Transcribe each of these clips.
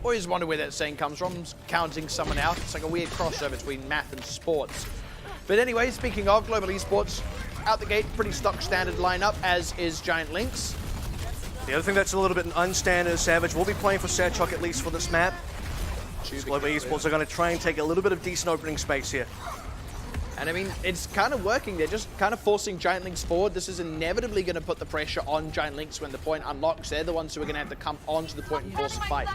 Always wonder where that saying comes from, counting someone out. It's like a weird crossover between math and sports. But anyway, speaking of Global Esports, out the gate, pretty stock standard lineup, as is Giant LYNX. The other thing that's a little bit unstandard is Savage will be playing for Satchok at least for this map. Global Esports are going to try and take a little bit of decent opening space here. And I mean, it's kind of working. They're just kind of forcing Giant LYNX forward. This is inevitably going to put the pressure on Giant LYNX when the point unlocks. They're the ones who are going to have to come onto the point and force a fight.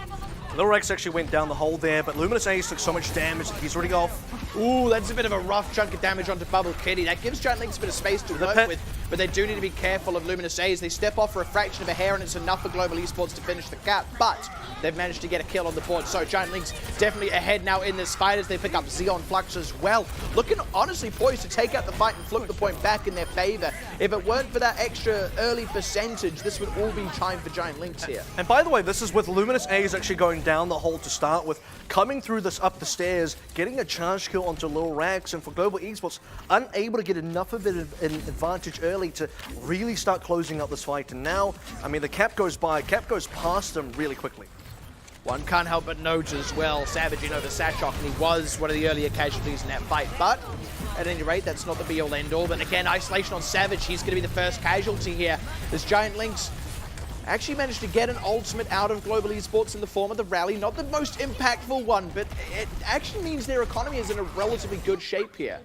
LYNX actually went down the hole there, but Luminous Ace took so much damage that he's already off. Ooh, that's a bit of a rough chunk of damage onto Bubble Kitty. That gives Giant LYNX a bit of space to work with, but they do need to be careful of Luminous Ace. They step off for a fraction of a hair, and it's enough for Global Esports to finish the cap, but they've managed to get a kill on the board. So Giant LYNX definitely ahead now in this fight as they pick up Xeon Flux as well. Looking honestly poised to take out the fight and flip the point back in their favor. If it weren't for that extra early percentage, this would all be time for Giant LYNX here. And by the way, this is with Luminous Ace actually going down the hole to start with, coming through this up the stairs, getting a charge kill onto Lil Rax, and for Global Esports, unable to get enough of an advantage early to really start closing out this fight. And now, I mean, the cap goes past them really quickly. One can't help but note as well, Savage, you know, the Satchok, and he was one of the earlier casualties in that fight, but at any rate, that's not the be-all end-all. But again, isolation on Savage, he's going to be the first casualty here. This Giant LYNX actually managed to get an ultimate out of Global Esports in the form of the rally. Not the most impactful one, but it actually means their economy is in a relatively good shape here.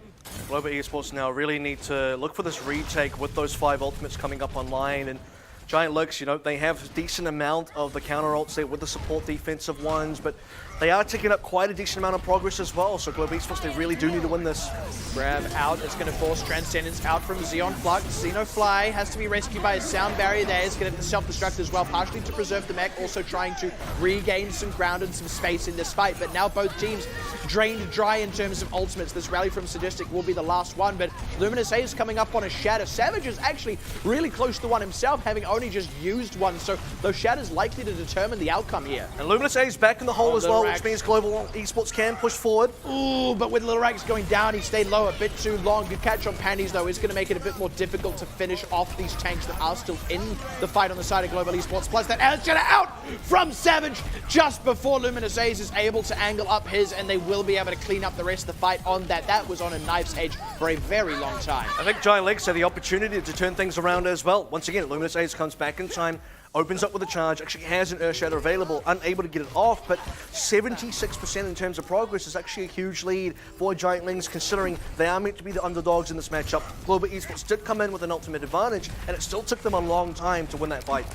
Global Esports now really need to look for this retake with those 5 ultimates coming up online. And Giant LYNX, you know, they have a decent amount of the counter ults there with the support defensive ones, but they are taking up quite a decent amount of progress as well. So Global Esports, they really do need to win this. Grab out, it's going to force Transcendence out from Xeon Flux. Xenofly has to be rescued by a sound barrier there. It's going to self-destruct as well, partially to preserve the mech, also trying to regain some ground and some space in this fight. But now both teams drained dry in terms of ultimates. This rally from Sadistic will be the last one, but Luminous Ace coming up on a Shatter. Savage is actually really close to one himself, having only just used one, so those Shatters likely to determine the outcome here. And Luminous Ace back in the hole as well, which means Global Esports can push forward. Ooh, but with Lil Rax going down, he stayed low a bit too long. Good catch on Panties, though, is going to make it a bit more difficult to finish off these tanks that are still in the fight on the side of Global Esports. Plus that Shatter out from Savage just before Luminous Ace is able to angle up his, and they will be able to clean up the rest of the fight on that. That was on a knife's edge for a very long time. I think Giant LYNX had the opportunity to turn things around as well. Once again, Luminous Ace comes back in time, opens up with a charge, actually has an Earth Shatter available, unable to get it off, but 76% in terms of progress is actually a huge lead for Giant LYNX, considering they are meant to be the underdogs in this matchup. Global Esports did come in with an ultimate advantage, and it still took them a long time to win that fight.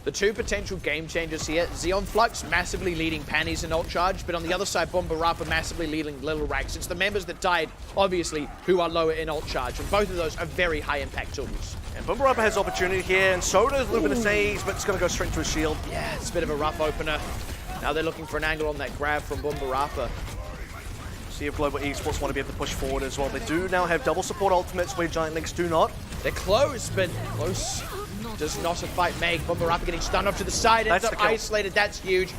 The two potential game changers here, Xeon Flux massively leading Panties in ult charge, but on the other side, Bombarapa massively leading Little Rax. It's the members that died, obviously, who are lower in ult charge, and both of those are very high impact tools. And Bombarapa has opportunity here, and so does Luminous Ace, but it's going to go straight to his shield. Yeah, it's a bit of a rough opener. Now they're looking for an angle on that grab from Bombarapa. See if Global Esports want to be able to push forward as well. They do now have double support ultimates where Giant LYNX do not. They're close, but close does not a fight make. Bombarapa getting stunned off to the side, ends up isolated. That's huge.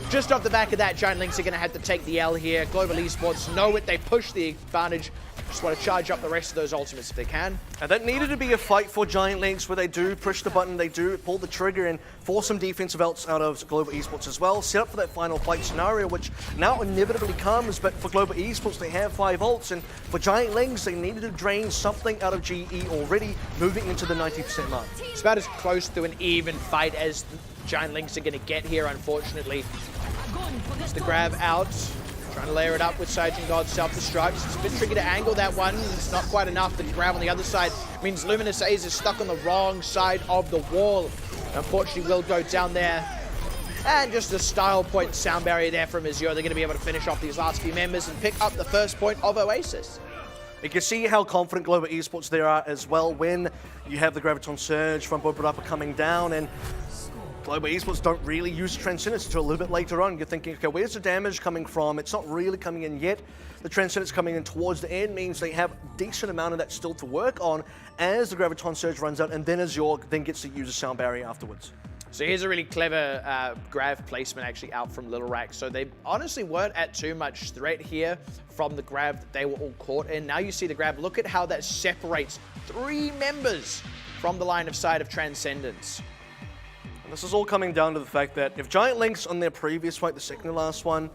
Just off the back of that, Giant LYNX are going to have to take the L here. Global Esports know it. They push the advantage. Just want to charge up the rest of those ultimates if they can. And that needed to be a fight for Giant LYNX where they do push the button, they do pull the trigger and force some defensive ults out of Global Esports as well. Set up for that final fight scenario, which now inevitably comes, but for Global Esports, they have 5 ults, and for Giant LYNX, they needed to drain something out of GE already, moving into the 90% mark. It's about as close to an even fight as Giant LYNX are going to get here, unfortunately. It's the grab out. Trying to layer it up with Sajin God's self-destruct. It's a bit tricky to angle that one. It's not quite enough. The grab on the other side means Luminous Ace is stuck on the wrong side of the wall. Unfortunately, will go down there. And just a style point sound barrier there from Azure. They're going to be able to finish off these last few members and pick up the first point of Oasis. You can see how confident Global Esports there are as well when you have the Graviton Surge from Bombarapa coming down, and Global Esports don't really use Transcendence until a little bit later on. You're thinking, okay, where's the damage coming from? It's not really coming in yet. The Transcendence coming in towards the end means they have a decent amount of that still to work on as the Graviton Surge runs out, and then Azure then gets to use a sound barrier afterwards. So here's a really clever grav placement actually out from Little Rax. So they honestly weren't at too much threat here from the grab that they were all caught in. Now you see the grab. Look at how that separates 3 members from the line of sight of Transcendence. This is all coming down to the fact that if Giant LYNX on their previous fight, the second to last one,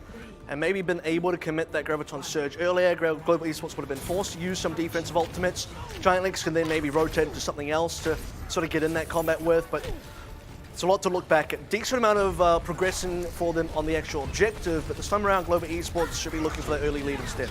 and maybe been able to commit that Graviton Surge earlier, Global Esports would have been forced to use some defensive ultimates. Giant LYNX can then maybe rotate into something else to sort of get in that combat with, but it's a lot to look back at. Decent amount of progression for them on the actual objective, but this time around, Global Esports should be looking for that early lead instead.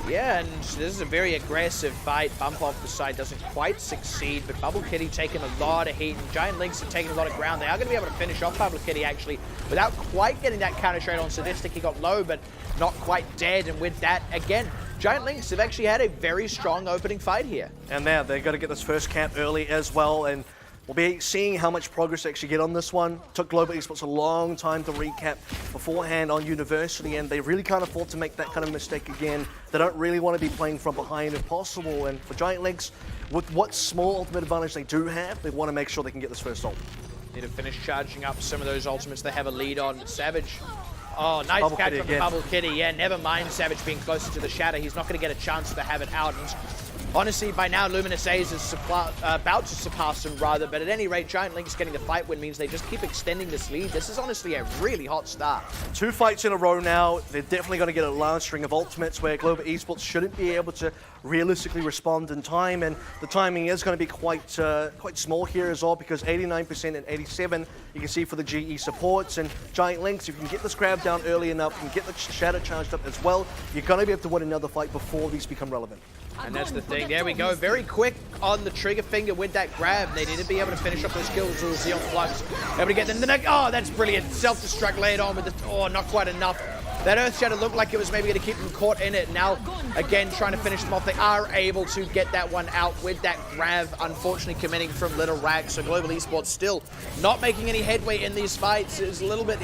Yeah, and this is a very aggressive fight. Bump off the side doesn't quite succeed, but Bubble Kitty taking a lot of heat, and Giant LYNX are taking a lot of ground. They are going to be able to finish off Bubble Kitty, actually, without quite getting that counter trade on Sadistic. He got low, but not quite dead, and with that, again, Giant LYNX have actually had a very strong opening fight here. And now they've got to get this first camp early as well, and we'll be seeing how much progress they actually get on this one. Took Global Esports a long time to recap beforehand on University, and they really can't afford to make that kind of mistake again. They don't really want to be playing from behind if possible, and for Giant LYNX, with what small ultimate advantage they do have, they want to make sure they can get this first ult. Need to finish charging up some of those ultimates they have a lead on. Savage. Oh, nice Bubble catch Kitty on the again. Bubble Kitty. Yeah, never mind Savage being closer to the shatter. He's not going to get a chance to have it out. And honestly, by now, Luminous A's is about to surpass him, rather. But at any rate, Giant LYNX getting the fight win means they just keep extending this lead. This is honestly a really hot start. 2 fights in a row now. They're definitely going to get a large string of ultimates where Global Esports shouldn't be able to realistically respond in time. And the timing is going to be quite small here as well, because 89% and 87% you can see for the GE supports. And Giant LYNX, if you can get this grab down early enough and get the shatter charged up as well, you're going to be able to win another fight before these become relevant. And that's the thing. There we go. Very quick on the trigger finger with that grab. They need to be able to finish off those kills with Xeon Flux. Able to get them the neck. Oh, that's brilliant. Self-destruct laid on with the... Oh, not quite enough. That Earth Shatter looked like it was maybe going to keep them caught in it. Now, again, trying to finish them off. They are able to get that one out with that grab, unfortunately committing from Little Rag. So Global Esports still not making any headway in these fights. It's a little bit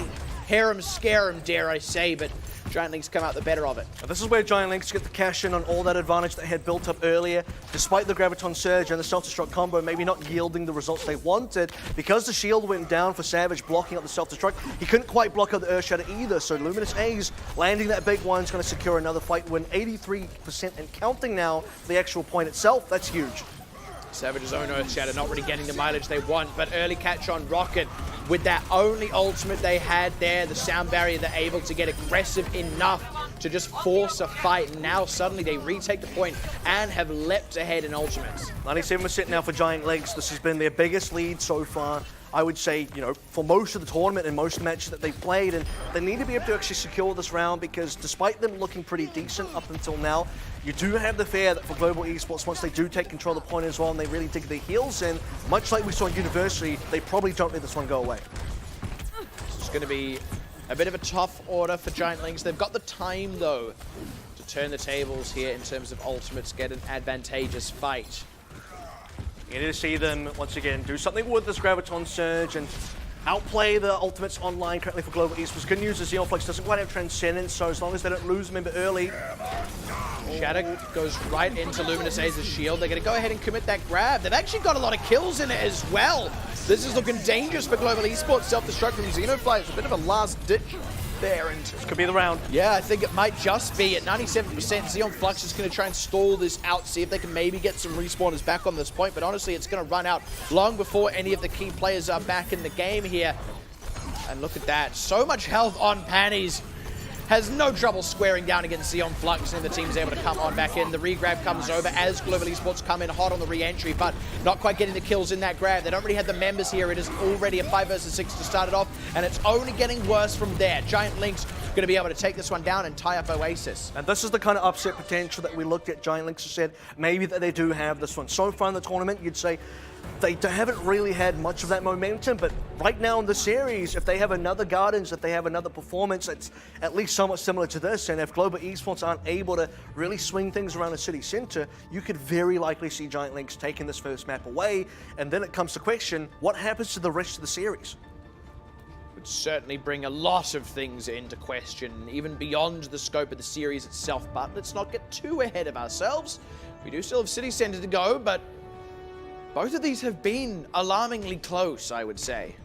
harem-scarem, dare I say, but Giant LYNX come out the better of it. This is where Giant LYNX get the cash in on all that advantage they had built up earlier. Despite the Graviton Surge and the Self-Destruct combo maybe not yielding the results they wanted, because the shield went down for Savage blocking up the Self-Destruct, he couldn't quite block out the Earth Shatter either, so Luminous A's landing that big one is going to secure another fight win. 83% and counting now, the actual point itself, that's huge. Savage's own Earth Shatter not really getting the mileage they want, but early catch on Rocket with that only ultimate they had there, the sound barrier, they're able to get aggressive enough to just force a fight. And now suddenly they retake the point and have leapt ahead in ultimates. 97% now for Giant LYNX. This has been their biggest lead so far, I would say, you know, for most of the tournament and most matches that they've played, and they need to be able to actually secure this round, because despite them looking pretty decent up until now, you do have the fear that for Global Esports, once they do take control of the point as well and they really dig their heels in, much like we saw in University, they probably don't let this one go away. It's going to be a bit of a tough order for Giant LYNX. They've got the time, though, to turn the tables here in terms of ultimates, get an advantageous fight. You need to see them, once again, do something with this Graviton Surge and outplay the ultimates online currently for Global Esports. Good news is Xeon Flux doesn't quite have Transcendence, so as long as they don't lose member early. Shatter goes right into Luminous A's shield. They're going to go ahead and commit that grab. They've actually got a lot of kills in it as well. This is looking dangerous for Global Esports. Self-destruct from Xenofly. It's a bit of a last ditch there, and this could be the round. Yeah, I think it might just be at 97%. Xeon Flux is going to try and stall this out, see if they can maybe get some respawners back on this point, but honestly, it's going to run out long before any of the key players are back in the game here. And look at that, so much health on Panties. Has no trouble squaring down against Xeon Flux, and the team's able to come on back in. The re-grab comes over as Global Esports come in hot on the re-entry, but not quite getting the kills in that grab. They don't really have the members here. It is already a 5 versus 6 to start it off, and it's only getting worse from there. Giant LYNX going to be able to take this one down and tie up Oasis. And this is the kind of upset potential that we looked at. Giant LYNX said maybe that they do have this one. So far in the tournament, you'd say they haven't really had much of that momentum, but right now in the series, if they have another Gardens, if they have another performance that's at least somewhat similar to this, and if Global Esports aren't able to really swing things around the city center, you could very likely see Giant LYNX taking this first map away, and then it comes to question, what happens to the rest of the series? Would certainly bring a lot of things into question, even beyond the scope of the series itself, but let's not get too ahead of ourselves. We do still have City Center to go, but both of these have been alarmingly close, I would say.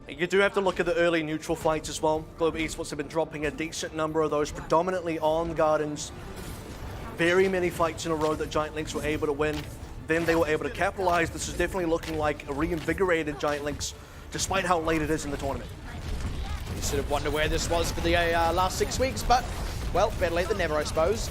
You do have to look at the early neutral fights as well. Global Esports have been dropping a decent number of those, predominantly on Gardens. Very many fights in a row that Giant LYNX were able to win. Then they were able to capitalize. This is definitely looking like a reinvigorated Giant LYNX despite how late it is in the tournament. You sort of wonder where this was for the last 6 weeks, but, well, better late than never, I suppose.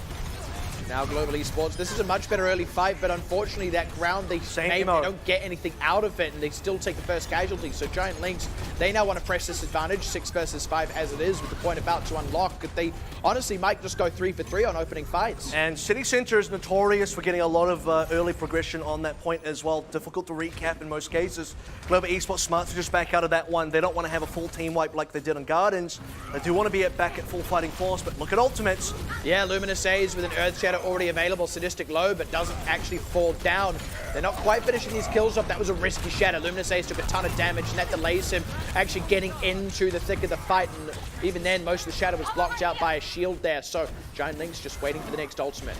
Now Global Esports, this is a much better early fight, but unfortunately that ground, they don't get anything out of it, and they still take the first casualty. So Giant Lynx, they now want to press this advantage, 6 versus 5 as it is, with the point about to unlock. They honestly might just go 3 for 3 on opening fights. And City Center is notorious for getting a lot of early progression on that point as well. Difficult to recap in most cases. Global Esports smart to just back out of that one. They don't want to have a full team wipe like they did on Gardens. They do want to be back at full fighting force, but look at ultimates. Yeah, Luminous A's with an Earth Shatter already available. Sadistic low, but doesn't actually fall down. They're not quite finishing these kills off. That was a risky shatter. Luminous Ace took a ton of damage, and that delays him actually getting into the thick of the fight. And even then, most of the shatter was blocked out by a shield there. So Giant Lynx just waiting for the next ultimate.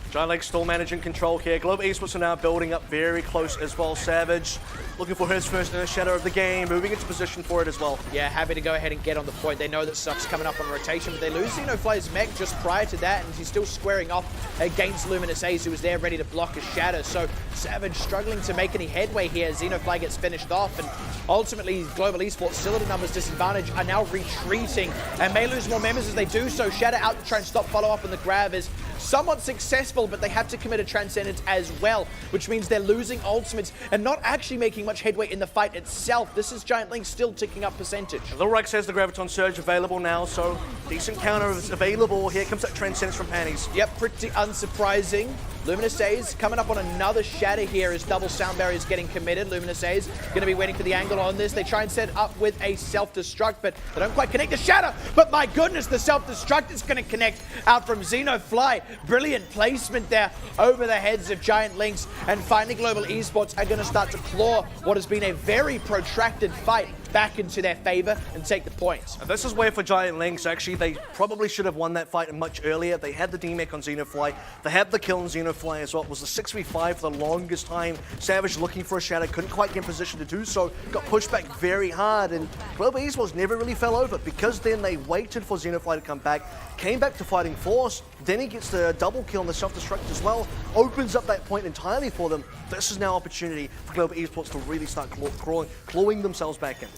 Giant Lynx still managing control here. Global Esports are now building up very close as well. Savage looking for his first shadow of the game, moving into position for it as well. Yeah, happy to go ahead and get on the point. They know that stuff's coming up on rotation, but they lose Xenofly's mech just prior to that, and he's still squaring off against Luminous Ace, who was there ready to block his shadow. So Savage struggling to make any headway here. Xenofly gets finished off, and ultimately Global Esports, still at a numbers disadvantage, are now retreating and may lose more members as they do so. Shadow out to try and stop follow-up, and the grab is somewhat successful, but they have to commit a Transcendence as well, which means they're losing ultimates and not actually making much headway in the fight itself. This is Giant Lynx still ticking up percentage. LYNX has the Graviton Surge available now, so decent counter is available. Here comes that Transcendence from Panties. Yep, pretty unsurprising. Luminous A's coming up on another shatter here as double sound barrier is getting committed. Luminous A's going to be waiting for the angle on this. They try and set up with a self-destruct, but they don't quite connect the shatter. But my goodness, the self-destruct is going to connect out from Xenofly. Brilliant placement there over the heads of Giant Lynx. And finally, Global Esports are going to start to claw what has been a very protracted fight back into their favor and take the points. And this is where for Giant Lynx, actually, they probably should have won that fight much earlier. They had the D-Mech on Xenofly. They had the kill on Xenofly as well. It was a 6v5 for the longest time. Savage looking for a shadow, couldn't quite get in position to do so. Got pushed back very hard, and Global Esports never really fell over because then they waited for Xenofly to come back, came back to fighting force. Then he gets the double kill on the self-destruct as well. Opens up that point entirely for them. This is now opportunity for Global Esports to really start clawing themselves back in.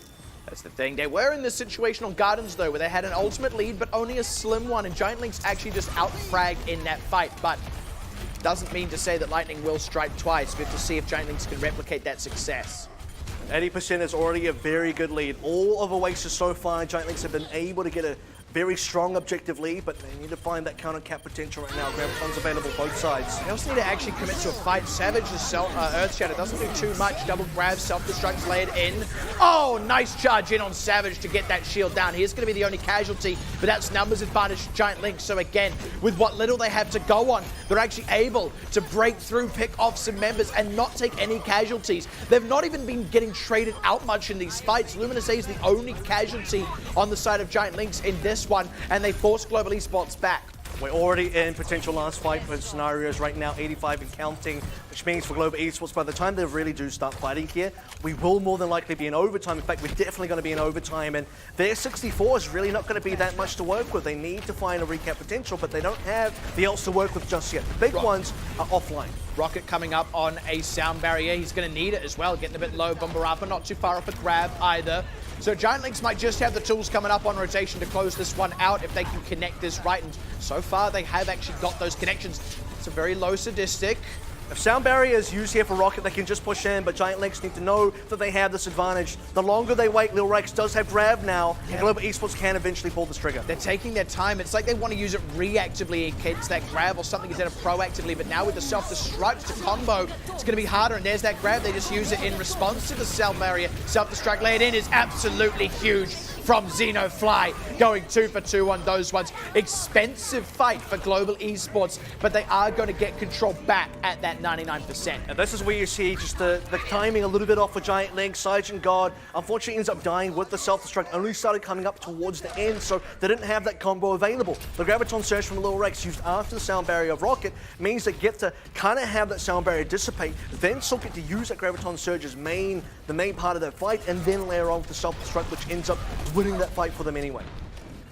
That's the thing. They were in this situation on Gardens, though, where they had an ultimate lead, but only a slim one, and Giant Lynx actually just out-fragged in that fight. But doesn't mean to say that Lightning will strike twice. We have to see if Giant Lynx can replicate that success. 80% is already a very good lead. All of OWC so far, Giant Lynx have been able to get a very strong objective lead, but they need to find that counter cap potential right now. Graviton's available both sides. They also need to actually commit to a fight. Savage's Earth Shatter doesn't do too much. Double grab, self-destruct laid in. Oh, nice charge in on Savage to get that shield down. He's going to be the only casualty, but that's numbers advantage for Giant Lynx. So again, with what little they have to go on, they're actually able to break through, pick off some members, and not take any casualties. They've not even been getting traded out much in these fights. Luminous A is the only casualty on the side of Giant Lynx in this one, and they force Global Esports back. We're already in potential last fight for scenarios right now, 85 and counting, which means for Global Esports, by the time they really do start fighting here, we will more than likely be in overtime. In fact, we're definitely going to be in overtime, and their 64 is really not going to be that much to work with. They need to find a recap potential, but they don't have the else to work with just yet. The big ones are offline. Rocket coming up on a sound barrier. He's going to need it as well. Getting a bit low. Bombarapa not too far off a grab either. So Giant Lynx might just have the tools coming up on rotation to close this one out if they can connect this right. And so far, they have actually got those connections. It's a very low sadistic. If sound barrier is used here for Rocket, they can just push in, but Giant Lynx need to know that they have this advantage. The longer they wait, LYNX does have grab now, and Global Esports can eventually pull this trigger. They're taking their time. It's like they want to use it reactively against that grab or something instead of proactively, but now with the self-destruct to combo, it's going to be harder, and there's that grab. They just use it in response to the sound barrier. Self-destruct laid in is absolutely huge from Xenofly, going 2 for 2 on those ones. Expensive fight for Global Esports, but they are going to get control back at that 99%. And this is where you see just the timing a little bit off for Giant Lynx. Sergeant God unfortunately ends up dying with the self-destruct, only started coming up towards the end, so they didn't have that combo available. The Graviton Surge from LYNX used after the sound barrier of Rocket means they get to kind of have that sound barrier dissipate, then still get to use that Graviton Surge as the main part of that fight, and then layer on with the self-destruct, which ends up winning that fight for them anyway.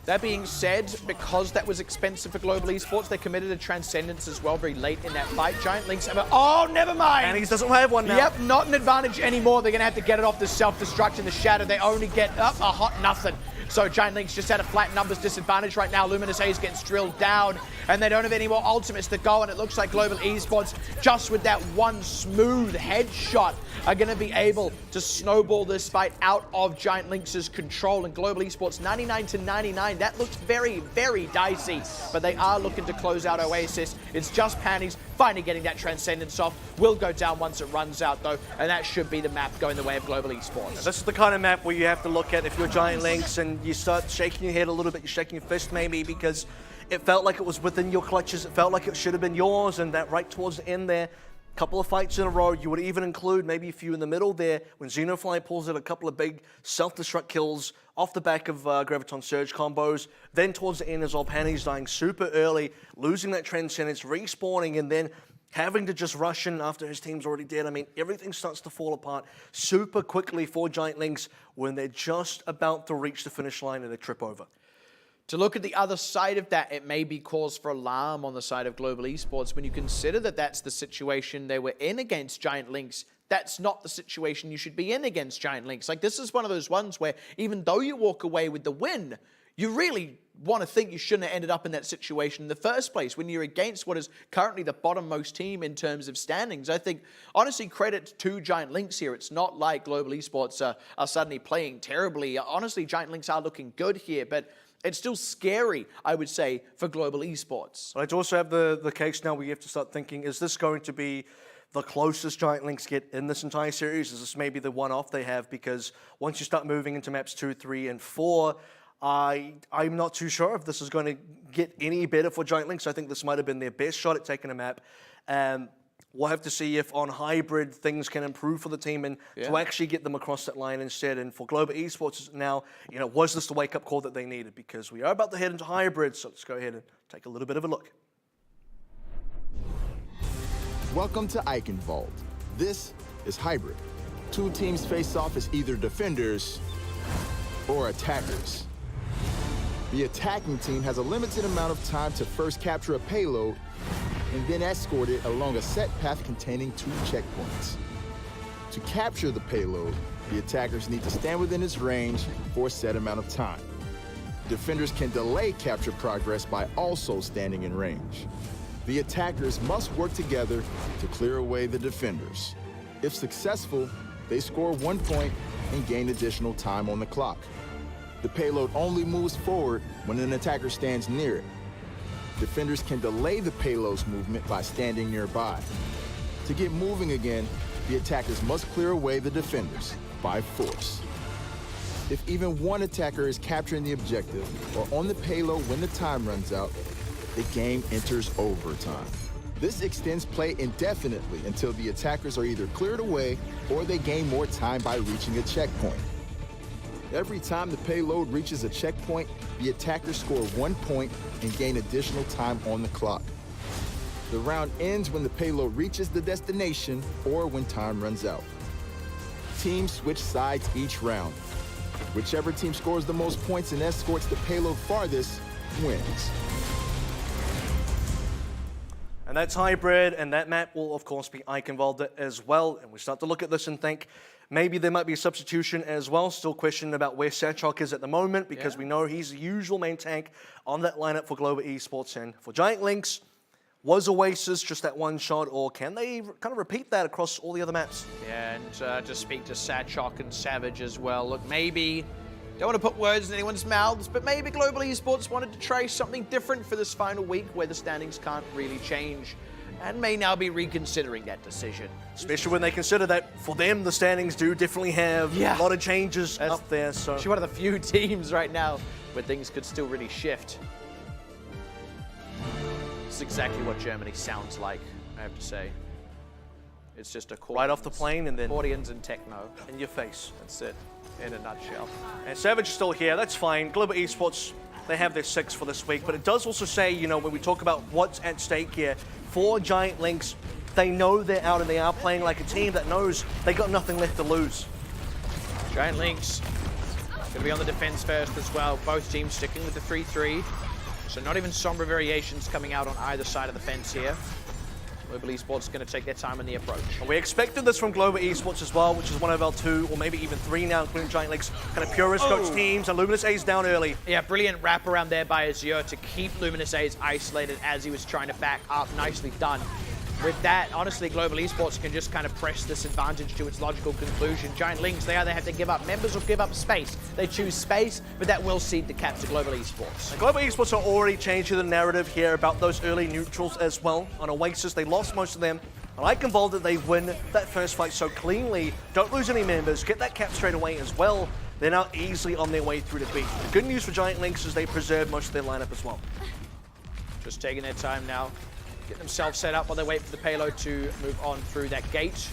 That being said, because that was expensive for Global Esports, they committed a Transcendence as well very late in that fight. Giant Lynx have oh, never mind. And he doesn't have one now. Yep, not an advantage anymore. They're going to have to get it off the self-destruct in the shadow. They only get up a hot nothing. So Giant Lynx just at a flat numbers disadvantage right now. Luminous A's getting drilled down, and they don't have any more ultimates to go, and it looks like Global Esports, just with that one smooth headshot, are going to be able to snowball this fight out of Giant Lynx's control. And Global Esports 99-99, that looks very, very dicey, but they are looking to close out Oasis. It's just Panties finally getting that Transcendence off. Will go down once it runs out, though, and that should be the map going the way of Global Esports. This is the kind of map where you have to look at if you're Giant Lynx and you start shaking your head a little bit, you're shaking your fist maybe, because it felt like it was within your clutches, it felt like it should have been yours, and that right towards the end there, couple of fights in a row, you would even include maybe a few in the middle there when Xenofly pulls out a couple of big self-destruct kills off the back of Graviton Surge combos. Then towards the end as well, Panties dying super early, losing that Transcendence, respawning, and then having to just rush in after his team's already dead. I mean, everything starts to fall apart super quickly for Giant Lynx when they're just about to reach the finish line and they trip over. To look at the other side of that, it may be cause for alarm on the side of Global Esports when you consider that that's the situation they were in against Giant Lynx. That's not the situation you should be in against Giant Lynx. Like, this is one of those ones where even though you walk away with the win, you really want to think you shouldn't have ended up in that situation in the first place when you're against what is currently the bottommost team in terms of standings. I think, honestly, credit to Giant Lynx here. It's not like Global Esports are suddenly playing terribly. Honestly, Giant Lynx are looking good here, but it's still scary, I would say, for Global Esports. But I also have the case now where you have to start thinking, is this going to be the closest Giant Lynx get in this entire series? Is this maybe the one-off they have? Because once you start moving into maps 2, 3, and 4, I'm not too sure if this is going to get any better for Giant Lynx. I think this might have been their best shot at taking a map. We'll have to see if on hybrid things can improve for the team and to actually get them across that line instead. And for Global Esports now, was this the wake-up call that they needed? Because we are about to head into hybrid, so let's go ahead and take a little bit of a look. Welcome to Eichenwald. This is hybrid. Two teams face off as either defenders or attackers. The attacking team has a limited amount of time to first capture a payload and then escort it along a set path containing 2 checkpoints. To capture the payload, the attackers need to stand within its range for a set amount of time. Defenders can delay capture progress by also standing in range. The attackers must work together to clear away the defenders. If successful, they score 1 point and gain additional time on the clock. The payload only moves forward when an attacker stands near it. Defenders can delay the payload's movement by standing nearby. To get moving again, the attackers must clear away the defenders by force. If even one attacker is capturing the objective or on the payload when the time runs out, the game enters overtime. This extends play indefinitely until the attackers are either cleared away or they gain more time by reaching a checkpoint. Every time the payload reaches a checkpoint, the attackers score 1 point and gain additional time on the clock. The round ends when the payload reaches the destination or when time runs out. Teams switch sides each round. Whichever team scores the most points and escorts the payload farthest wins. And that's hybrid, and that map will, of course, be Eichenwald as well. And we start to look at this and think, maybe there might be a substitution as well. Still questioning about where Sachok is at the moment because we know he's the usual main tank on that lineup for Global Esports. And for Giant Lynx, was Oasis just that one shot, or can they kind of repeat that across all the other maps? Yeah, and to speak to Sachok and Savage as well. Look, maybe, don't want to put words in anyone's mouths, but maybe Global Esports wanted to try something different for this final week where the standings can't really change, and may now be reconsidering that decision. Especially when they consider that, for them, the standings do definitely have a lot of changes up there. So she's one of the few teams right now where things could still really shift. It's exactly what Germany sounds like, I have to say. It's just right off the plane and then accordions and techno. In your face. That's it, in a nutshell. And Savage is still here, that's fine. Global Esports, they have their 6 for this week, but it does also say, when we talk about what's at stake here, for Giant Lynx, they know they're out and they are playing like a team that knows they got nothing left to lose. Giant Lynx Gonna be on the defense first as well. Both teams sticking with the 3-3. So not even Sombra variations coming out on either side of the fence here. Global Esports is going to take their time in the approach. We expected this from Global Esports as well, which is one of our 2 or maybe even 3 now, including Giant LYNX kind of purist coach teams, and Luminous A's down early. Yeah, brilliant wrap around there by Azure to keep Luminous A's isolated as he was trying to back up. Nicely done. With that, honestly, Global Esports can just kind of press this advantage to its logical conclusion. Giant LYNX, they either have to give up members or give up space. They choose space, but that will cede the cap to Global Esports. And Global Esports are already changing the narrative here about those early neutrals as well. On Oasis, they lost most of them. And I can vote that they win that first fight so cleanly. Don't lose any members, get that cap straight away as well. They're now easily on their way through the beat. The good news for Giant LYNX is they preserve most of their lineup as well. Just taking their time now. Get themselves set up while they wait for the payload to move on through that gate.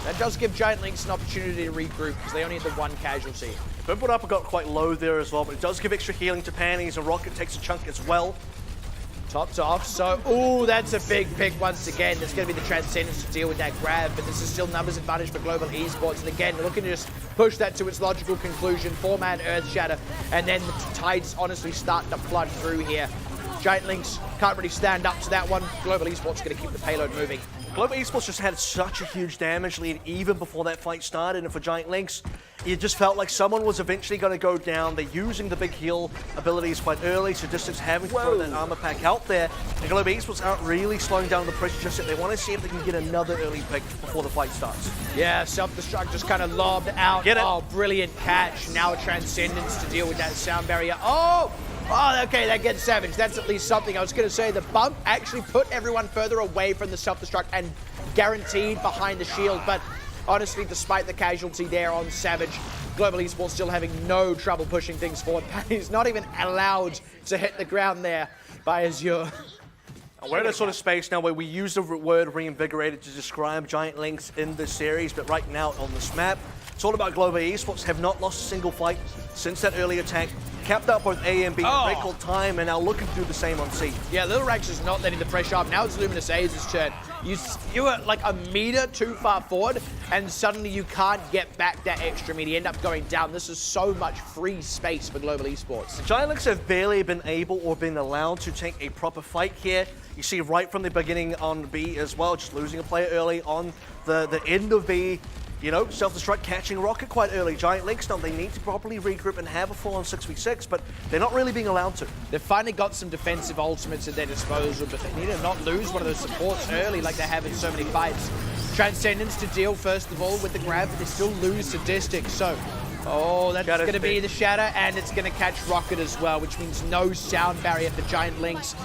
That does give Giant LYNX an opportunity to regroup because they only had the 1 casualty. Purple Upper got quite low there as well, but it does give extra healing to Panties, and Rocket takes a chunk as well. Topped off, so, ooh, that's a big pick once again. There's going to be the Transcendence to deal with that grab, but this is still numbers advantage for Global Esports. And again, looking to just push that to its logical conclusion. 4-man Earthshatter, and then the tides honestly start to flood through here. Giant LYNX can't really stand up to that one. Global Esports going to keep the payload moving. Global Esports just had such a huge damage lead even before that fight started, and for Giant LYNX, it just felt like someone was eventually going to go down. They're using the big heal abilities quite early, so Distance having to throw that armor pack out there. And Global Esports aren't really slowing down the pressure just yet. They want to see if they can get another early pick before the fight starts. Yeah, Self-Destruct just kind of lobbed out. Get it. Oh, brilliant catch. Now a Transcendence to deal with that sound barrier. Oh, okay, that gets Savage. That's at least something. I was going to say the bump actually put everyone further away from the Self-Destruct and guaranteed behind the shield. But honestly, despite the casualty there on Savage, Global Esports still having no trouble pushing things forward. He's not even allowed to hit the ground there by Azure. We're in a sort of space now where we use the word reinvigorated to describe Giant LYNX in this series, but right now on this map, it's all about Global Esports. Have not lost a single fight since that early attack. Capped up both A and B in record time, and now looking to do the same on C. Yeah, Little Rax is not letting the pressure up. Now it's Luminous A's turn. You were like a meter too far forward, and suddenly you can't get back that extra meter. You end up going down. This is so much free space for Global Esports. Giant LYNX have barely been able or been allowed to take a proper fight here. You see right from the beginning on B as well, just losing a player early on the end of B. You know, Self-Destruct catching Rocket quite early. Giant LYNX now, they need to properly regroup and have a full-on 6v6, but they're not really being allowed to. They've finally got some defensive ultimates at their disposal, but they need to not lose one of those supports early like they have in so many fights. Transcendence to deal, first of all, with the grab, but they still lose Sadistic, so... Oh, that's going to be the Shatter, and it's going to catch Rocket as well, which means no sound barrier for Giant LYNX.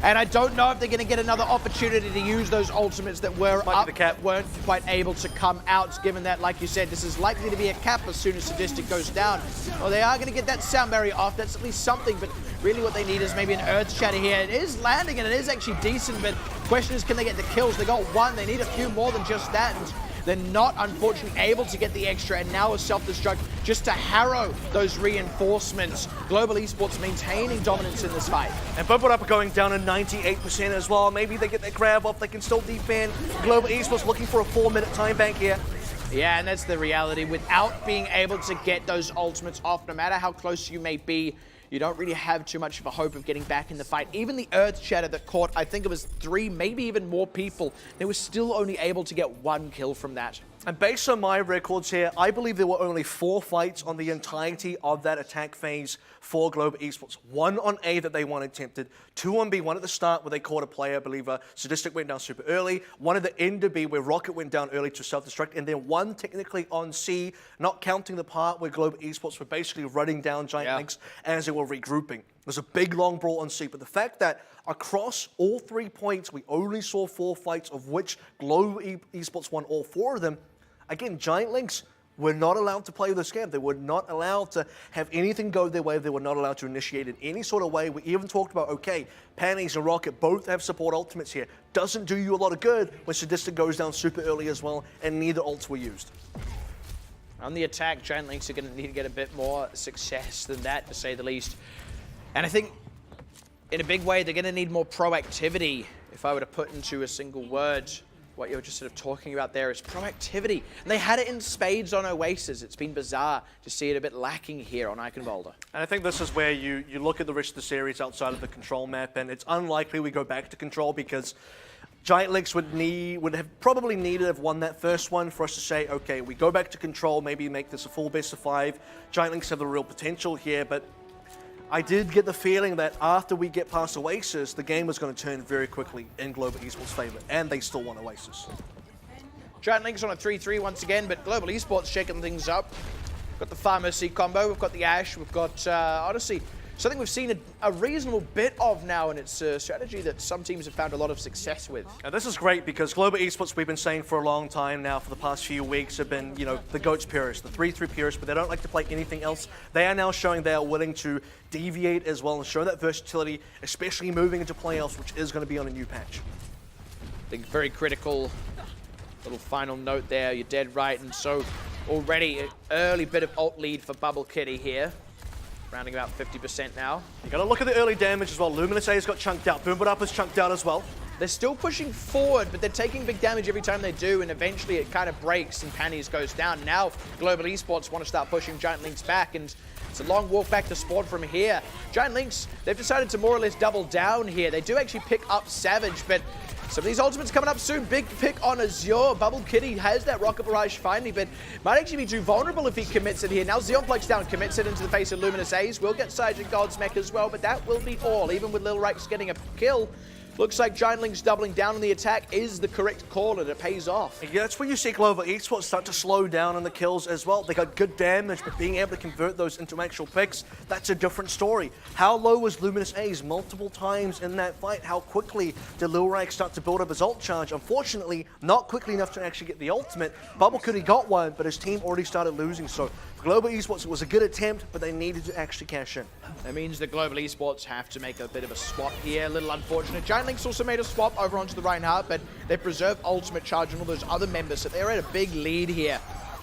And I don't know if they're going to get another opportunity to use those ultimates that were up, weren't quite able to come out, given that, like you said, this is likely to be a cap as soon as Sadistic goes down. Well, they are going to get that sound barrier off. That's at least something, but really what they need is maybe an Earth Shatter here. It is landing, and it is actually decent, but the question is, can they get the kills? They got one. They need a few more than just that. And they're not, unfortunately, able to get the extra, and now a Self-Destruct just to harrow those reinforcements. Global Esports maintaining dominance in this fight. And Bump It Up are going down to 98% as well. Maybe they get their grab off, they can still defend. Global Esports looking for a 4-minute time bank here. Yeah, and that's the reality. Without being able to get those ultimates off, no matter how close you may be, you don't really have too much of a hope of getting back in the fight. Even the Earth Shatter that caught, I think it was 3, maybe even more people, they were still only able to get 1 kill from that. And based on my records here, I believe there were only 4 fights on the entirety of that attack phase for Global Esports. 1 on A that they won attempted, 2 on B, 1 at the start where they caught a player, I believe Sadistic went down super early, 1 at the end of B where Rocket went down early to Self-Destruct, and then 1 technically on C, not counting the part where Global Esports were basically running down Giant LYNX as they were regrouping. There's a big long brawl on C, but the fact that across all 3 points, we only saw 4 fights, of which Global Esports won all 4 of them. Again, Giant LYNX were not allowed to play this game. They were not allowed to have anything go their way. They were not allowed to initiate in any sort of way. We even talked about, okay, Panties and Rocket both have support ultimates here. Doesn't do you a lot of good when Sadistic goes down super early as well, and neither ults were used. On the attack, Giant LYNX are going to need to get a bit more success than that, to say the least. And I think, in a big way, they're going to need more proactivity, if I were to put into a single word. what you were just sort of talking about there is proactivity. And they had it in spades on Oasis. It's been bizarre to see it a bit lacking here on Eichenwalde. And I think this is where you look at the rest of the series outside of the Control map, and it's unlikely we go back to Control because Giant LYNX would have probably needed to have won that first one for us to say, okay, we go back to Control, maybe make this a full best of 5. Giant LYNX have the real potential here, but I did get the feeling that after we get past Oasis, the game was going to turn very quickly in Global Esports' favor, and they still won Oasis. Giant LYNX on a 3-3 once again, but Global Esports shaking things up. We've got the Pharmacy combo, we've got the Ashe, we've got, honestly, something we've seen a reasonable bit of now, and it's a strategy that some teams have found a lot of success with. And this is great because Global Esports, we've been saying for a long time now, for the past few weeks, have been, you know, the GOATs purists, the 3-3 purists, but they don't like to play anything else. They are now showing they are willing to deviate as well and show that versatility, especially moving into playoffs, which is going to be on a new patch. I think very critical little final note there, you're dead right, and so already an early bit of ult lead for Bubble Kitty here. Rounding about 50% now. You got to look at the early damage as well. Luminous A's got chunked out. Boom It Up is chunked out as well. They're still pushing forward, but they're taking big damage every time they do, and eventually it kind of breaks and Panties goes down. Now Global Esports want to start pushing Giant LYNX back, and it's a long walk back to spawn from here. Giant LYNX, they've decided to more or less double down here. They do actually pick up Savage, but some of these ultimates coming up soon. Big pick on Azure. Bubble Kitty has that Rocket Barrage finally, but might actually be too vulnerable if he commits it here. Now Xeon plugs down, commits it into the face of Luminous Ace. Will get Sergeant God's mech as well, but that will be all. Even with Lil Rex getting a kill, looks like Giant LYNX doubling down on the attack is the correct call, and it pays off. Yeah, that's where you see Global Esports start to slow down on the kills as well. They got good damage, but being able to convert those into actual picks, that's a different story. How low was Luminous A's multiple times in that fight? How quickly did Lil Rex start to build up his ult charge? Unfortunately, not quickly enough to actually get the ultimate. Bubble Kitty got one, but his team already started losing, so Global Esports, it was a good attempt, but they needed to actually cash in. That means that Global Esports have to make a bit of a swap here. A little unfortunate. Giant LYNX also made a swap over onto the Reinhardt, but they preserve ultimate charge and all those other members, so they're at a big lead here.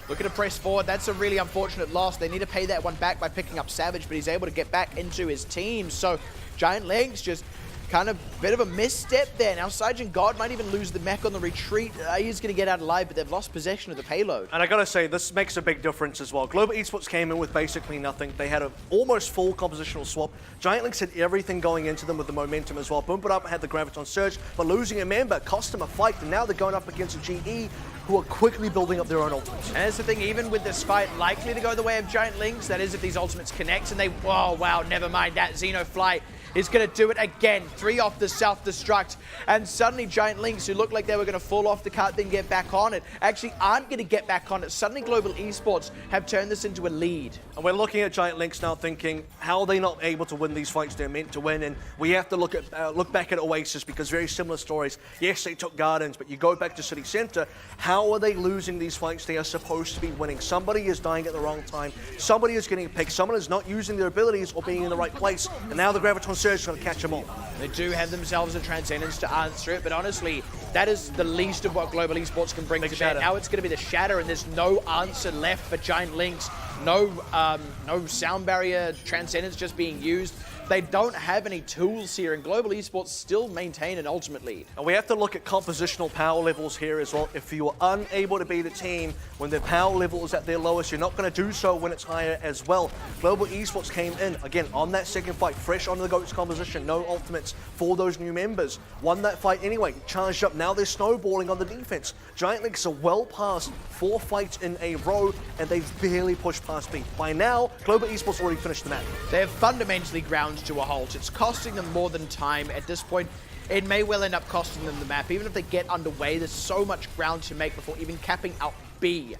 Looking to press forward. That's a really unfortunate loss. They need to pay that one back by picking up Savage, but he's able to get back into his team. So Giant LYNX just kind of bit of a misstep there. Now Sergeant God might even lose the mech on the retreat. He's going to get out alive, but they've lost possession of the payload. And I gotta say, this makes a big difference as well. Global Esports came in with basically nothing. They had an almost full compositional swap. Giant LYNX had everything going into them with the momentum as well. Boom It Up had the Graviton Surge, but losing a member cost them a fight, and now they're going up against a GE who are quickly building up their own ultimates. And that's the thing, even with this fight likely to go the way of Giant LYNX, that is if these ultimates connect, and they, oh wow, never mind that. Xenoflight is going to do it again. 3 off the self-destruct, and suddenly Giant LYNX, who looked like they were going to fall off the cart then get back on it, actually aren't going to get back on it. Suddenly Global Esports have turned this into a lead. And we're looking at Giant LYNX now thinking, how are they not able to win these fights they're meant to win? And we have to look back at Oasis, because very similar stories. Yes, they took Gardens, but you go back to City Center, how are they losing these fights they are supposed to be winning? Somebody is dying at the wrong time. Somebody is getting picked. Someone is not using their abilities or being in the right place. And now the Graviton Surge is going to catch them all. They do have themselves a Transcendence to answer it, but honestly, that is the least of what Global Esports can bring to bear. Now it's going to be the Shatter, and there's no answer left for Giant LYNX. No sound barrier, Transcendence just being used. They don't have any tools here, and Global Esports still maintain an ultimate lead. And we have to look at compositional power levels here as well. If you are unable to beat a team when their power level is at their lowest, you're not going to do so when it's higher as well. Global Esports came in, again, on that second fight, fresh onto the GOAT's composition, no ultimates for those new members. Won that fight anyway, charged up, now they're snowballing on the defense. Giant LYNX are well past 4 fights in a row, and they've barely pushed past B. By now, Global Esports already finished the match. They're fundamentally ground to a halt. It's costing them more than time. At this point, it may well end up costing them the map. Even if they get underway, there's so much ground to make before even capping out B.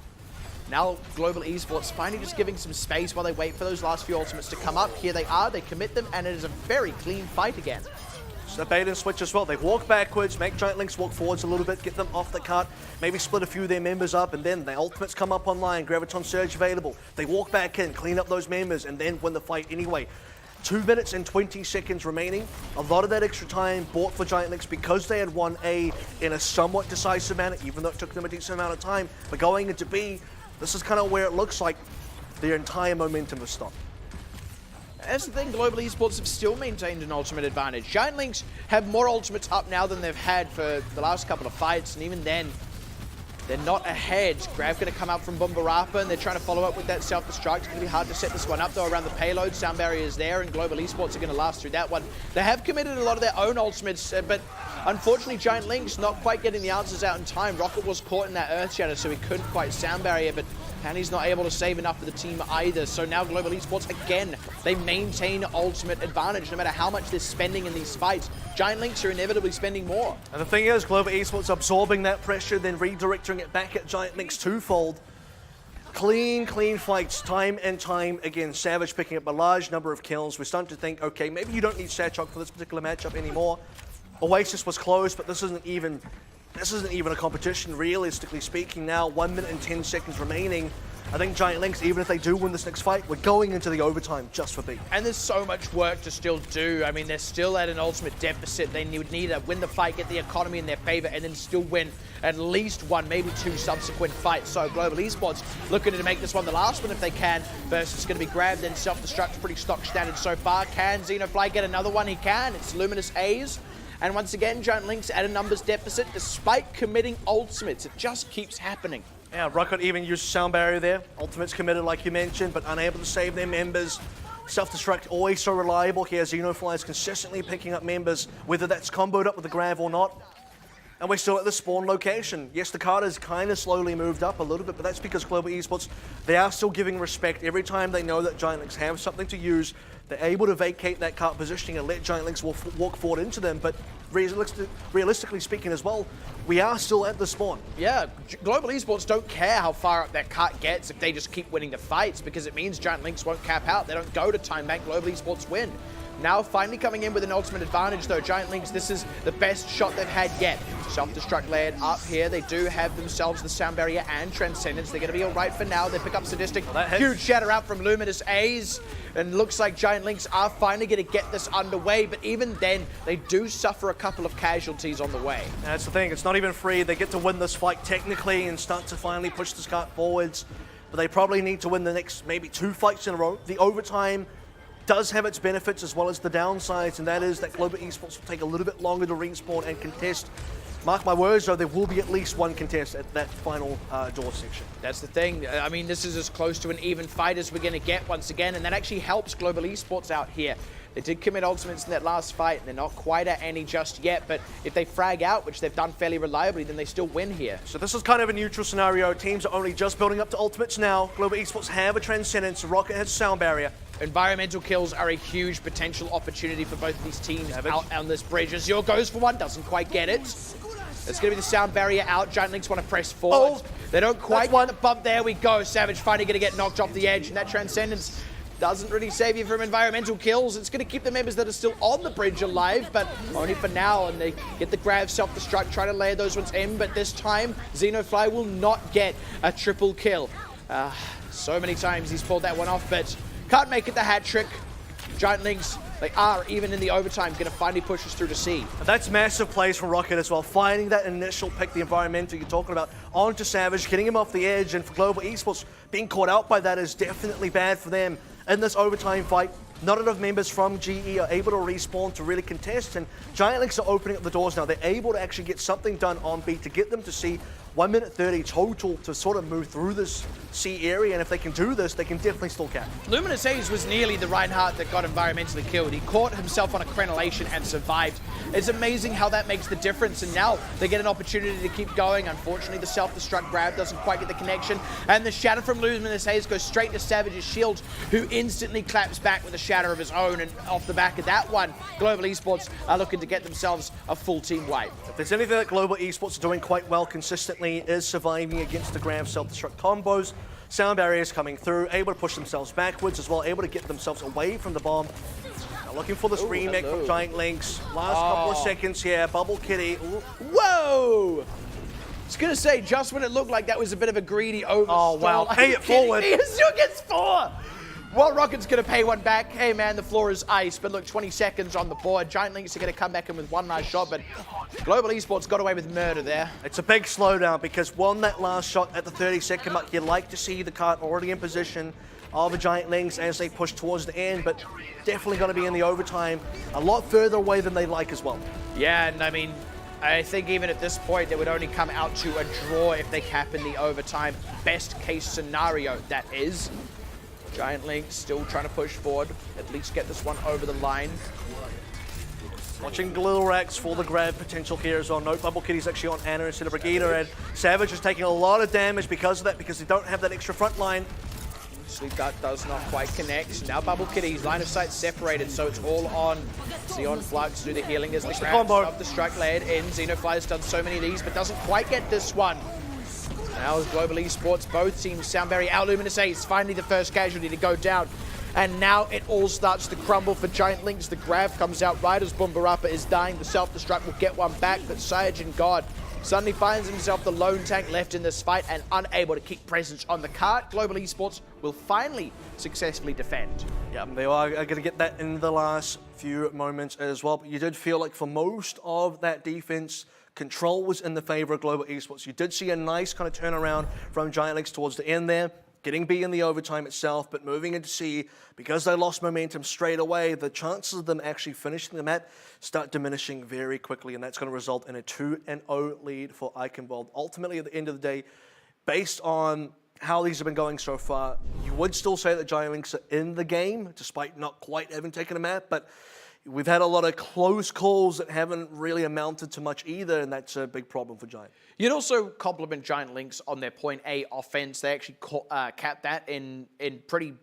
Now, Global Esports finally just giving some space while they wait for those last few ultimates to come up. Here they are, they commit them, and it is a very clean fight again. So bait and switch as well. They walk backwards, make Giant LYNX walk forwards a little bit, get them off the cart, maybe split a few of their members up, and then the ultimates come up online, Graviton Surge available. They walk back in, clean up those members, and then win the fight anyway. 2 minutes and 20 seconds remaining. A lot of that extra time bought for Giant LYNX because they had won A in a somewhat decisive manner, even though it took them a decent amount of time. But going into B, this is kind of where it looks like their entire momentum has stopped. That's the thing, Global Esports have still maintained an ultimate advantage. Giant LYNX have more ultimates up now than they've had for the last couple of fights, and even then, they're not ahead. Grav going to come out from Bumbarapa, and they're trying to follow up with that self-destruct. It's going to be hard to set this one up, though, around the payload. Sound barrier is there, and Global Esports are going to last through that one. They have committed a lot of their own ultimates, but unfortunately, Giant LYNX not quite getting the answers out in time. Rocket was caught in that Earth Shatter, so he couldn't quite sound barrier, but Hanny's not able to save enough for the team either. So now Global Esports, again, they maintain ultimate advantage. No matter how much they're spending in these fights, Giant LYNX are inevitably spending more. And the thing is, Global Esports absorbing that pressure, then redirecting it back at Giant LYNX twofold. Clean fights, time and time again. Savage picking up a large number of kills. We're starting to think, okay, maybe you don't need Sachok for this particular matchup anymore. Oasis was close, but this isn't even a competition, realistically speaking. Now, 1 minute and 10 seconds remaining. I think Giant LYNX, even if they do win this next fight, we're going into the overtime just for B. And there's so much work to still do. I mean, they're still at an ultimate deficit. They would need to win the fight, get the economy in their favor, and then still win at least one, maybe two subsequent fights. So Global Esports looking to make this one the last one if they can. First, it's going to be Grab, then self-destruct, pretty stock standard so far. Can Xenofly get another one? He can. It's Luminous Haze. And once again, Giant LYNX at a numbers deficit despite committing ultimates. It just keeps happening. Yeah, Rocket even used sound barrier there. Ultimates committed, like you mentioned, but unable to save their members. Self-destruct always so reliable here. Xenofly is consistently picking up members, whether that's comboed up with the Grav or not. And we're still at the spawn location. Yes, the card has kind of slowly moved up a little bit, but that's because Global Esports, they are still giving respect. Every time they know that Giant LYNX have something to use, they're able to vacate that cart positioning and let Giant LYNX walk forward into them. But realistically speaking as well, we are still at the spawn. Yeah, Global Esports don't care how far up that cart gets if they just keep winning the fights, because it means Giant LYNX won't cap out. They don't go to time bank. Global Esports win. Now finally coming in with an ultimate advantage though. Giant LYNX, this is the best shot they've had yet. Self-destruct layered up here. They do have themselves the sound barrier and transcendence. They're going to be all right for now. They pick up Sadistic. Huge shatter out from Luminous A's. And looks like Giant LYNX are finally going to get this underway. But even then, they do suffer a couple of casualties on the way. That's the thing. It's not even free. They get to win this fight technically and start to finally push this cart forwards. But they probably need to win the next maybe 2 fights in a row. The overtime does have its benefits as well as the downsides, and that is that Global Esports will take a little bit longer to respawn and contest. Mark my words, though, there will be at least one contest at that final door section. That's the thing. I mean, this is as close to an even fight as we're going to get once again, and that actually helps Global Esports out here. They did commit ultimates in that last fight, and they're not quite at any just yet, but if they frag out, which they've done fairly reliably, then they still win here. So this is kind of a neutral scenario. Teams are only just building up to ultimates now. Global Esports have a Transcendence. Rocket has sound barrier. Environmental kills are a huge potential opportunity for both of these teams out on this bridge. Azure goes for one, doesn't quite get it. It's going to be the sound barrier out. Giant LYNX want to press forward. Oh, they don't quite get the bump. There we go. Savage finally going to get knocked off the edge, and that Transcendence doesn't really save you from environmental kills. It's going to keep the members that are still on the bridge alive, but only for now, and they get the Grav self-destruct, try to layer those ones in, but this time, Xenofly will not get a triple kill. So many times he's pulled that one off, but can't make it the hat trick. Giant LYNX, they are, even in the overtime, going to finally push us through to C. That's massive plays from Rocket as well. Finding that initial pick, the environmental you're talking about, onto Savage, getting him off the edge, and for Global Esports, being caught out by that is definitely bad for them. In this overtime fight, not enough members from GE are able to respawn to really contest, and Giant LYNX are opening up the doors now. They're able to actually get something done on B to get them to see 1 minute 30 total to sort of move through this C area, and if they can do this, they can definitely still cap. Luminous Haze was nearly the Reinhardt that got environmentally killed. He caught himself on a crenellation and survived. It's amazing how that makes the difference, and now they get an opportunity to keep going. Unfortunately, the self-destruct grab doesn't quite get the connection, and the shatter from Luminous Haze goes straight to Savage's shield, who instantly claps back with a shatter of his own, and off the back of that one, Global Esports are looking to get themselves a full team wipe. If there's anything that Global Esports are doing quite well consistently is surviving against the Grav self-destruct combos. Sound barriers coming through, able to push themselves backwards as well, able to get themselves away from the bomb. Now looking for this remake from Giant LYNX. Last couple of seconds here, Bubble Kitty. Whoa! I was gonna say, just when it looked like that was a bit of a greedy overstall. Oh wow, pay it forward. Azure gets 4! Well, Rocket's going to pay one back. Hey, man, the floor is ice. But look, 20 seconds on the board. Giant Lynx are going to come back in with one last shot, but Global Esports got away with murder there. It's a big slowdown because won that last shot at the 30-second mark. You'd like to see the cart already in position of the Giant Lynx as they push towards the end, but definitely going to be in the overtime a lot further away than they'd like as well. Yeah, and I mean, I think even at this point, they would only come out to a draw if they cap in the overtime. Best case scenario, that is. Giant Lynx still trying to push forward, at least get this one over the line. Watching Glilrax for the grab potential here as well. Note Bubble Kitty's actually on Anna instead of Brigida, and Savage is taking a lot of damage because of that, because they don't have that extra front line. Sleep Dart does not quite connect. Now Bubble Kitty's line of sight separated, so it's all on Xeon Flux. Do the healing as the grab of the strike layered in. Xenofly's done so many of these, but doesn't quite get this one. Now as Global Esports, both teams sound very out. Luminous Ace, finally the first casualty to go down. And now it all starts to crumble for Giant Lynx. The grab comes out right as Boombarappa is dying. The self-destruct will get one back, but Saiyajin God suddenly finds himself the lone tank left in this fight and unable to keep presence on the cart. Global Esports will finally successfully defend. Yeah, they are going to get that in the last few moments as well. But you did feel like for most of that defense, control was in the favor of Global Esports. You did see a nice kind of turnaround from Giant Lynx towards the end there, getting B in the overtime itself, but moving into C, because they lost momentum straight away, the chances of them actually finishing the map start diminishing very quickly, and that's going to result in a 2-0 lead for Eichenwald. Ultimately, at the end of the day, based on how these have been going so far, you would still say that Giant Lynx are in the game, despite not quite having taken a map, but we've had a lot of close calls that haven't really amounted to much either, and that's a big problem for Giant. You'd also compliment Giant Lynx on their point A offense. They actually capped that in pretty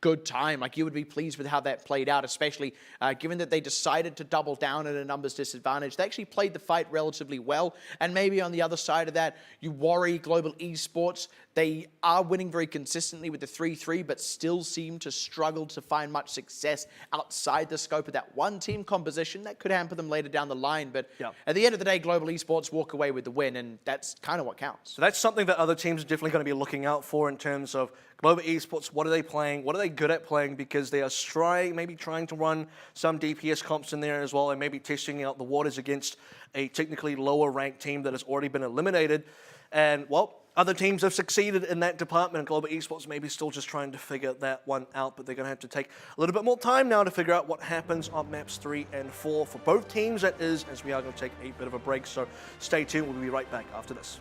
good time. Like, you would be pleased with how that played out, especially given that they decided to double down at a numbers disadvantage. They actually played the fight relatively well, and maybe on the other side of that, you worry Global Esports. They are winning very consistently with the 3-3, but still seem to struggle to find much success outside the scope of that one-team composition. That could hamper them later down the line, but at the end of the day, Global Esports walk away with the win, and that's kind of what counts. So that's something that other teams are definitely going to be looking out for in terms of Global Esports. What are they playing? What are they good at playing? Because they are maybe trying to run some DPS comps in there as well, and maybe testing out the waters against a technically lower ranked team that has already been eliminated. And, well, other teams have succeeded in that department, and Global Esports maybe still just trying to figure that one out, but they're going to have to take a little bit more time now to figure out what happens on maps 3 and 4 for both teams, that is, as we are going to take a bit of a break. So stay tuned. We'll be right back after this.